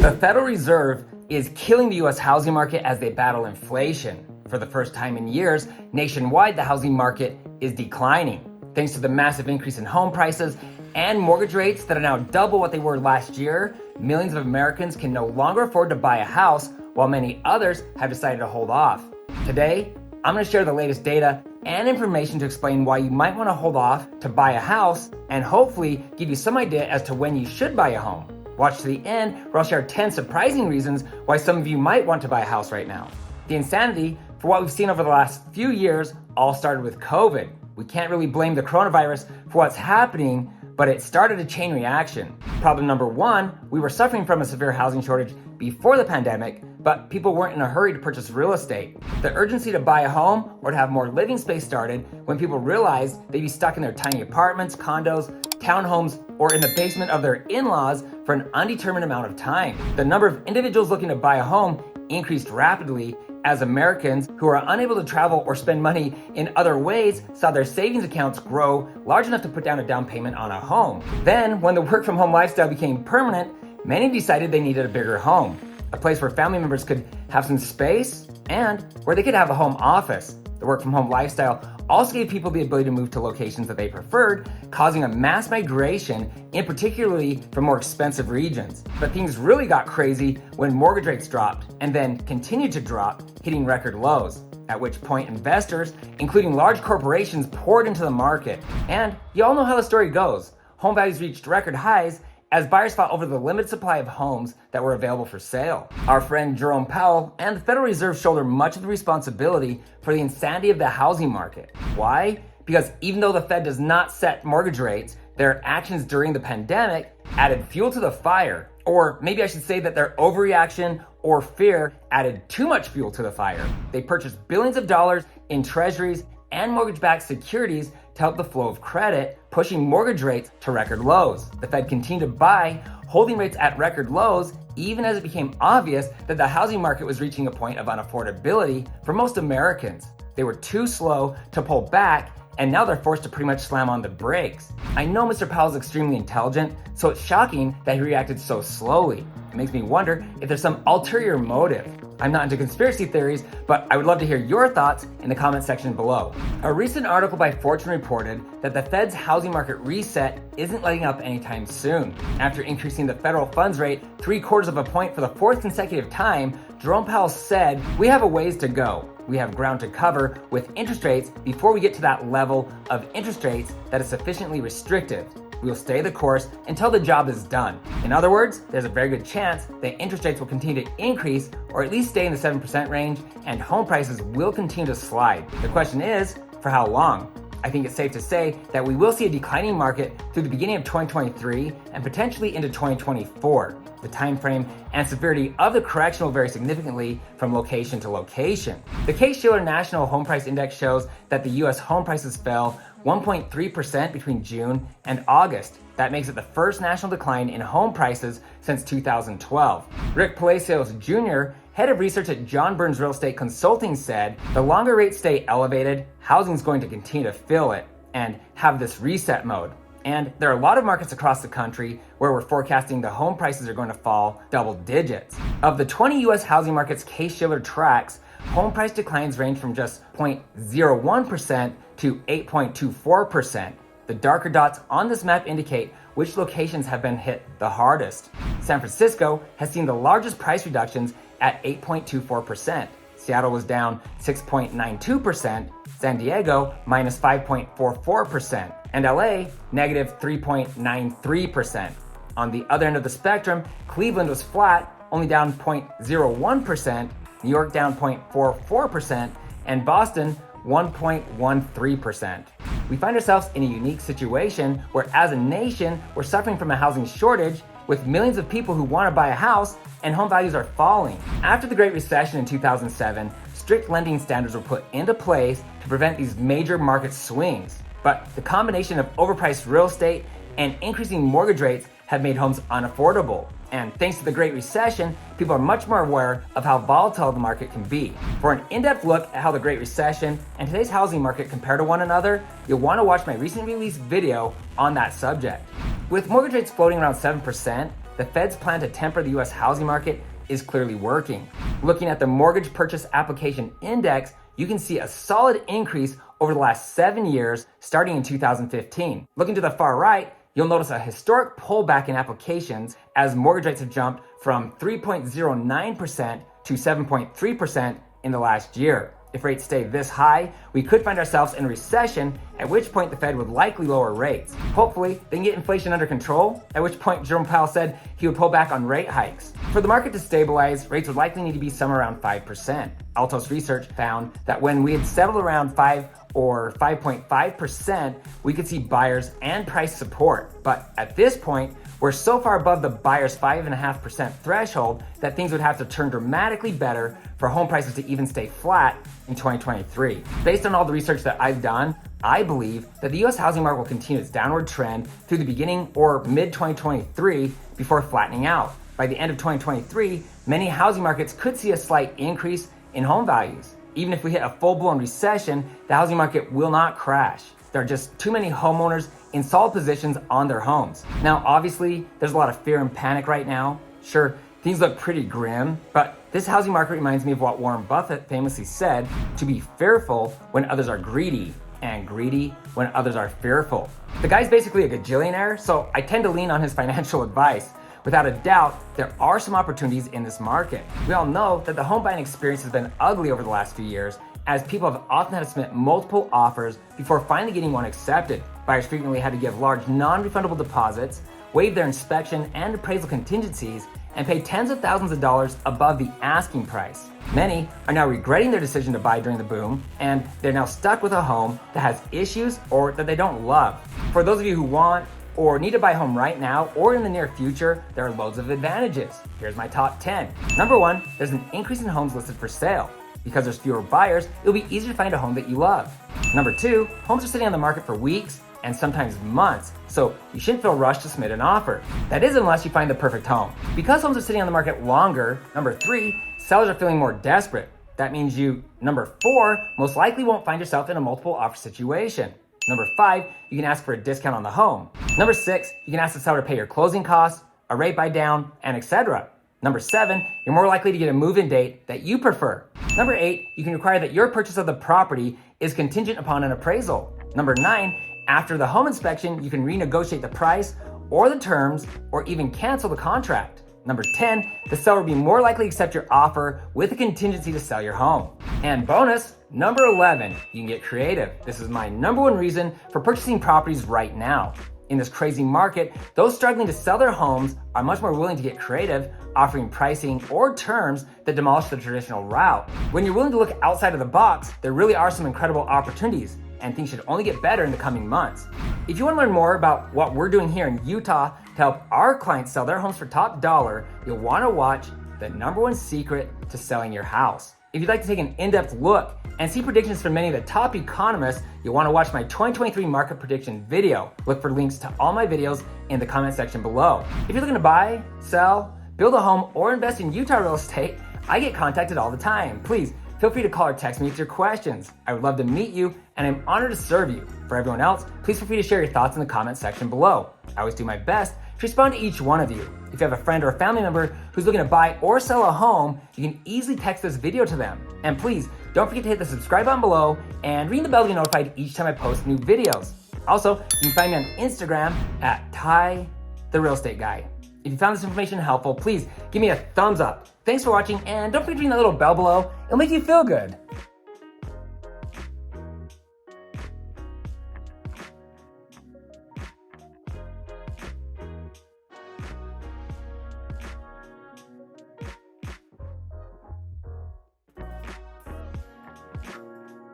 The Federal Reserve is killing the US housing market as they battle inflation. For the first time in years, nationwide, the housing market is declining. Thanks to the massive increase in home prices and mortgage rates that are now double what they were last year, millions of Americans can no longer afford to buy a house, while many others have decided to hold off. Today, I'm going to share the latest data and information to explain why you might want to hold off to buy a house and hopefully give you some idea as to when you should buy a home. Watch to the end where I'll share 10 surprising reasons why some of you might want to buy a house right now. The insanity for what we've seen over the last few years all started with COVID. We can't really blame the coronavirus for what's happening, but it started a chain reaction. Problem number one, we were suffering from a severe housing shortage before the pandemic, but people weren't in a hurry to purchase real estate. The urgency to buy a home or to have more living space started when people realized they'd be stuck in their tiny apartments, condos, townhomes, or in the basement of their in-laws for an undetermined amount of time. The number of individuals looking to buy a home increased rapidly as Americans who are unable to travel or spend money in other ways saw their savings accounts grow large enough to put down a down payment on a home. Then, when the work from home lifestyle became permanent, many decided they needed a bigger home, a place where family members could have some space and where they could have a home office. The work from home lifestyle also gave people the ability to move to locations that they preferred, causing a mass migration, in particularly from more expensive regions. But things really got crazy when mortgage rates dropped and then continued to drop, hitting record lows, at which point investors, including large corporations, poured into the market. And you all know how the story goes. Home values reached record highs as buyers fought over the limited supply of homes that were available for sale. Our friend Jerome Powell and the Federal Reserve shoulder much of the responsibility for the insanity of the housing market. Why? Because even though the Fed does not set mortgage rates, their actions during the pandemic added fuel to the fire. Or maybe I should say that their overreaction or fear added too much fuel to the fire. They purchased billions of dollars in treasuries and mortgage-backed securities to help the flow of credit, pushing mortgage rates to record lows. The Fed continued to buy, holding rates at record lows, even as it became obvious that the housing market was reaching a point of unaffordability for most Americans. They were too slow to pull back, and now they're forced to pretty much slam on the brakes. I know Mr. Powell is extremely intelligent, so it's shocking that he reacted so slowly. It makes me wonder if there's some ulterior motive. I'm not into conspiracy theories, but I would love to hear your thoughts in the comment section below. A recent article by Fortune reported that the Fed's housing market reset isn't letting up anytime soon. After increasing the federal funds rate 3/4 of a point for the fourth consecutive time, Jerome Powell said, "We have a ways to go. We have ground to cover with interest rates before we get to that level of interest rates that is sufficiently restrictive. We will stay the course until the job is done." In other words, there's a very good chance that interest rates will continue to increase or at least stay in the 7% range, and home prices will continue to slide. The question is, for how long? I think it's safe to say that we will see a declining market through the beginning of 2023 and potentially into 2024. The time frame and severity of the correction will vary significantly from location to location. The Case-Shiller National Home Price Index shows that the U.S. home prices fell 1.3% between June and August. That makes it the first national decline in home prices since 2012. Rick Palacios Jr., head of research at John Burns Real Estate Consulting, said, "The longer rates stay elevated, housing is going to continue to fill it and have this reset mode." And there are a lot of markets across the country where we're forecasting the home prices are going to fall double digits. Of the 20 U.S. housing markets Case-Shiller tracks, home price declines range from just 0.01% to 8.24%. The darker dots on this map indicate which locations have been hit the hardest. San Francisco has seen the largest price reductions at 8.24%. Seattle was down 6.92%, San Diego minus 5.44%, and LA negative 3.93%. On the other end of the spectrum, Cleveland was flat, only down 0.01%, New York down 0.44%, and Boston 1.13%. We find ourselves in a unique situation where as a nation, we're suffering from a housing shortage with millions of people who want to buy a house and home values are falling. After the Great Recession in 2007, strict lending standards were put into place to prevent these major market swings. But the combination of overpriced real estate and increasing mortgage rates have made homes unaffordable. And thanks to the Great Recession, people are much more aware of how volatile the market can be. For an in-depth look at how the Great Recession and today's housing market compare to one another, you'll want to watch my recently released video on that subject. With mortgage rates floating around 7%, the Fed's plan to temper the US housing market is clearly working. Looking at the Mortgage Purchase Application Index, you can see a solid increase over the last 7 years, starting in 2015. Looking to the far right, you'll notice a historic pullback in applications as mortgage rates have jumped from 3.09% to 7.3% in the last year. If rates stay this high, we could find ourselves in a recession, at which point the Fed would likely lower rates. Hopefully, they can get inflation under control, at which point Jerome Powell said he would pull back on rate hikes. For the market to stabilize, rates would likely need to be somewhere around 5%. Altos Research found that when we had settled around 5 or 5.5%, we could see buyers and price support. But at this point, we're so far above the buyer's 5.5% threshold that things would have to turn dramatically better for home prices to even stay flat in 2023. Based on all the research that I've done, I believe that the US housing market will continue its downward trend through the beginning or mid-2023 before flattening out. By the end of 2023, many housing markets could see a slight increase in home values. Even if we hit a full-blown recession, the housing market will not crash. There are just too many homeowners in solid positions on their homes. Now, obviously, there's a lot of fear and panic right now. Sure, things look pretty grim, but this housing market reminds me of what Warren Buffett famously said, to be fearful when others are greedy, and greedy when others are fearful. The guy's basically a gajillionaire, so I tend to lean on his financial advice. Without a doubt, there are some opportunities in this market. We all know that the home buying experience has been ugly over the last few years, as people have often had to submit multiple offers before finally getting one accepted. Buyers frequently had to give large non-refundable deposits, waive their inspection and appraisal contingencies, and pay tens of thousands of dollars above the asking price. Many are now regretting their decision to buy during the boom, and they're now stuck with a home that has issues or that they don't love. For those of you who want or need to buy a home right now or in the near future, there are loads of advantages. Here's my top 10. Number 1, there's an increase in homes listed for sale. Because there's fewer buyers, it'll be easier to find a home that you love. Number 2, homes are sitting on the market for weeks and sometimes months, so you shouldn't feel rushed to submit an offer. That is unless you find the perfect home. Because homes are sitting on the market longer, number 3, sellers are feeling more desperate. That means you, number 4, most likely won't find yourself in a multiple offer situation. Number 5, you can ask for a discount on the home. Number 6, you can ask the seller to pay your closing costs, a rate buy down, and etc. Number 7, you're more likely to get a move-in date that you prefer. Number 8, you can require that your purchase of the property is contingent upon an appraisal. Number 9, after the home inspection, you can renegotiate the price or the terms or even cancel the contract. Number 10, the seller will be more likely to accept your offer with a contingency to sell your home. And bonus, number 11, you can get creative. This is my number 1 reason for purchasing properties right now. In this crazy market, those struggling to sell their homes are much more willing to get creative, offering pricing or terms that demolish the traditional route. When you're willing to look outside of the box, there really are some incredible opportunities, and things should only get better in the coming months. If you want to learn more about what we're doing here in Utah to help our clients sell their homes for top dollar, you'll want to watch the number 1 secret to selling your house. If you'd like to take an in-depth look and see predictions from many of the top economists, you'll want to watch my 2023 market prediction video. Look for links to all my videos in the comment section below. If you're looking to buy, sell, build a home, or invest in Utah real estate, I get contacted all the time. Please feel free to call or text me with your questions. I would love to meet you, and I'm honored to serve you. For everyone else, please feel free to share your thoughts in the comment section below. I always do my best to respond to each one of you. If you have a friend or a family member who's looking to buy or sell a home, you can easily text this video to them. And please, don't forget to hit the subscribe button below and ring the bell to be notified each time I post new videos. Also, you can find me on Instagram at Ty the Real Estate Guy. If you found this information helpful, please give me a thumbs up. Thanks for watching, and don't forget to ring that little bell below. It'll make you feel good.